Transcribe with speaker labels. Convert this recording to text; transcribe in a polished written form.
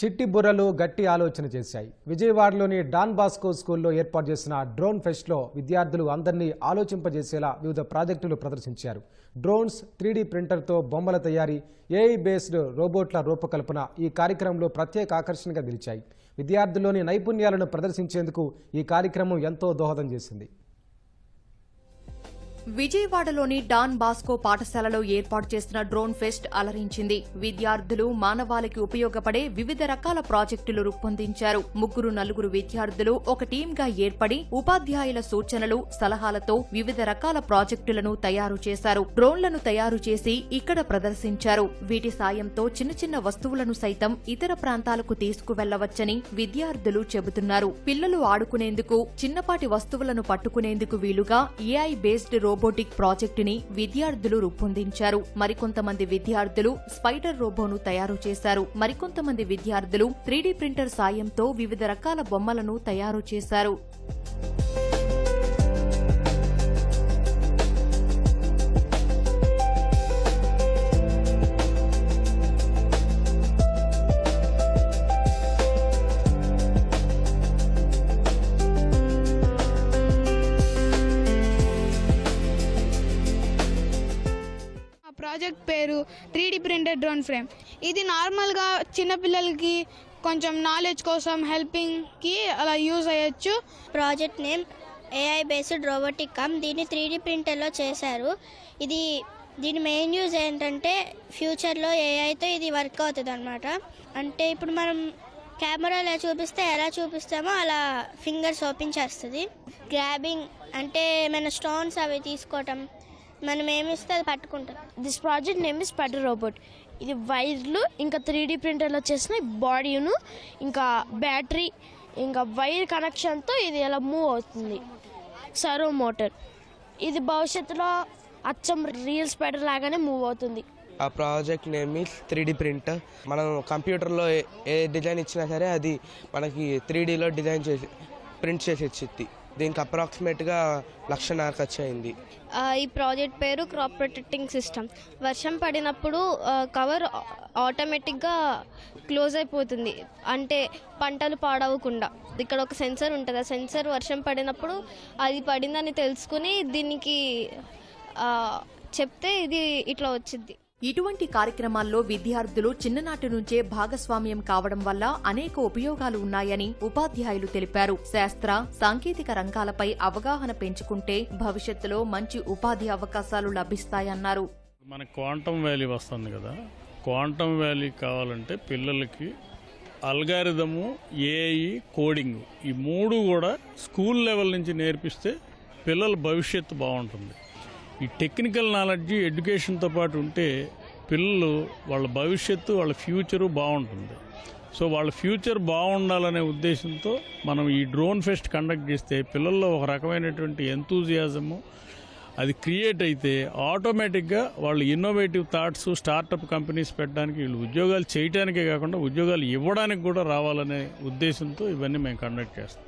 Speaker 1: చిట్టి బుర్రలు గట్టి ఆలోచన చేశాయి. విజయవాడలోని డాన్ బాస్కో స్కూల్లో ఏర్పాటు చేసిన డ్రోన్ ఫెస్ట్లో విద్యార్థులు అందరినీ ఆలోచింపజేసేలా వివిధ ప్రాజెక్టులు ప్రదర్శించారు. డ్రోన్స్, 3D ప్రింటర్తో బొమ్మల తయారీ, AI బేస్డ్ రోబోట్ల రూపకల్పన ఈ కార్యక్రమంలో ప్రత్యేక ఆకర్షణగా నిలిచాయి. విద్యార్థుల్లోని నైపుణ్యాలను ప్రదర్శించేందుకు ఈ కార్యక్రమం ఎంతో దోహదం చేసింది.
Speaker 2: విజయవాడలోని డాన్ బాస్కో పాఠశాలలో ఏర్పాటు చేసిన డ్రోన్ ఫెస్ట్ అలరించింది. విద్యార్థులు మానవాళికి ఉపయోగపడే వివిధ రకాల ప్రాజెక్టులు రూపొందించారు. 3-4 విద్యార్థులు ఒక టీంగా ఏర్పడి ఉపాధ్యాయుల సూచనలు, సలహాలతో వివిధ రకాల ప్రాజెక్టులను తయారు చేశారు. డ్రోన్లను తయారు చేసి ఇక్కడ ప్రదర్శించారు. వీటి సాయంతో చిన్న చిన్న వస్తువులను సైతం ఇతర ప్రాంతాలకు తీసుకువెళ్లవచ్చని విద్యార్థులు చెబుతున్నారు. పిల్లలు ఆడుకునేందుకు, చిన్నపాటి వస్తువులను పట్టుకునేందుకు వీలుగా AI బేస్డ్ రోబోటిక్ ప్రాజెక్టుని విద్యార్థులు రూపొందించారు. మరికొంతమంది విద్యార్థులు స్పైడర్ రోబోను తయారు చేశారు. మరికొంతమంది విద్యార్థులు 3D ప్రింటర్ సాయంతో వివిధ రకాల బొమ్మలను తయారు చేశారు.
Speaker 3: ప్రాజెక్ట్ పేరు 3D ప్రింటెడ్ డ్రోన్ ఫ్రేమ్. ఇది నార్మల్గా చిన్నపిల్లలకి కొంచెం నాలెడ్జ్ కోసం హెల్పింగ్కి అలా యూజ్ అయ్యొచ్చు.
Speaker 4: Project name AI based robotic cum. దీన్ని 3D ప్రింటర్లో చేశారు. దీని మెయిన్ యూజ్ ఏంటంటే ఫ్యూచర్లో AIతో ఇది వర్క్ అవుతుంది అనమాట. అంటే ఇప్పుడు మనం కెమెరాలో ఎలా చూపిస్తామో అలా ఫింగర్స్ ఓపెన్ చేస్తుంది. గ్రాబింగ్ అంటే ఏమైనా స్టోన్స్ అవి తీసుకోవటం, మనం ఏమిస్తే అది పట్టుకుంటాం.
Speaker 5: This project name is spider robot. ఇది వైర్లు, ఇంకా 3D ప్రింటర్లో చేసిన బాడీను, ఇంకా బ్యాటరీ, ఇంకా వైర్ కనెక్షన్తో ఇది ఎలా మూవ్ అవుతుంది. Servo motor. ఇది భవిష్యత్తులో అచ్చం రియల్ స్పైడర్ లాగానే మూవ్ అవుతుంది.
Speaker 6: ఆ project name is 3D printer. మనం కంప్యూటర్లో ఏ డిజైన్ ఇచ్చినా సరే అది మనకి 3Dలో డిజైన్ చేసి ప్రింట్ చేసి ఇచ్చింది. దీనికి అప్రాక్సిమేట్గా 1,00,000 ఖర్చు అయింది.
Speaker 7: ఈ ప్రాజెక్ట్ పేరు క్రాప్ ప్రొటెక్టింగ్ సిస్టమ్. వర్షం పడినప్పుడు కవర్ ఆటోమేటిక్గా క్లోజ్ అయిపోతుంది, అంటే పంటలు పాడవకుండా. ఇక్కడ ఒక సెన్సర్ ఉంటుంది. ఆ సెన్సర్ వర్షం పడినప్పుడు అది పడిందని తెలుసుకుని దీనికి చెప్తే ఇది ఇట్లా వచ్చింది.
Speaker 2: ఇటువంటి కార్యక్రమాల్లో విద్యార్థులు చిన్ననాటి నుంచే భాగస్వామ్యం కావడం వల్ల అనేక ఉపయోగాలు ఉన్నాయని ఉపాధ్యాయులు తెలిపారు. శాస్త్ర, సాంకేతిక రంగాలపై అవగాహన పెంచుకుంటే భవిష్యత్తులో మంచి ఉపాధి అవకాశాలు లభిస్తాయన్నారు.
Speaker 8: మన క్వాంటమ్ వ్యాలీ వస్తుంది కదా, క్వాంటమ్ వ్యాలీ కావాలంటే పిల్లలకి అల్గారిథము, AI, కోడింగ్ ఈ 3 కూడా స్కూల్ లెవెల్ నుంచి నేర్పిస్తే పిల్లల భవిష్యత్తు బాగుంటుంది. ఈ టెక్నికల్ నాలెడ్జ్ ఎడ్యుకేషన్తో పాటు ఉంటే పిల్లలు వాళ్ళ భవిష్యత్తు, వాళ్ళ ఫ్యూచరు బాగుంటుంది. సో వాళ్ళ ఫ్యూచర్ బాగుండాలనే ఉద్దేశంతో మనం ఈ డ్రోన్ ఫెస్ట్ కండక్ట్ చేస్తే పిల్లల్లో ఒక రకమైనటువంటి ఎంతూజియాజము అది క్రియేట్ అయితే ఆటోమేటిక్గా వాళ్ళు ఇన్నోవేటివ్ థాట్స్, స్టార్టప్ కంపెనీస్ పెట్టడానికి, వీళ్ళు ఉద్యోగాలు చేయడానికే కాకుండా ఉద్యోగాలు ఇవ్వడానికి కూడా రావాలనే ఉద్దేశంతో ఇవన్నీ మేము కండక్ట్ చేస్తాం.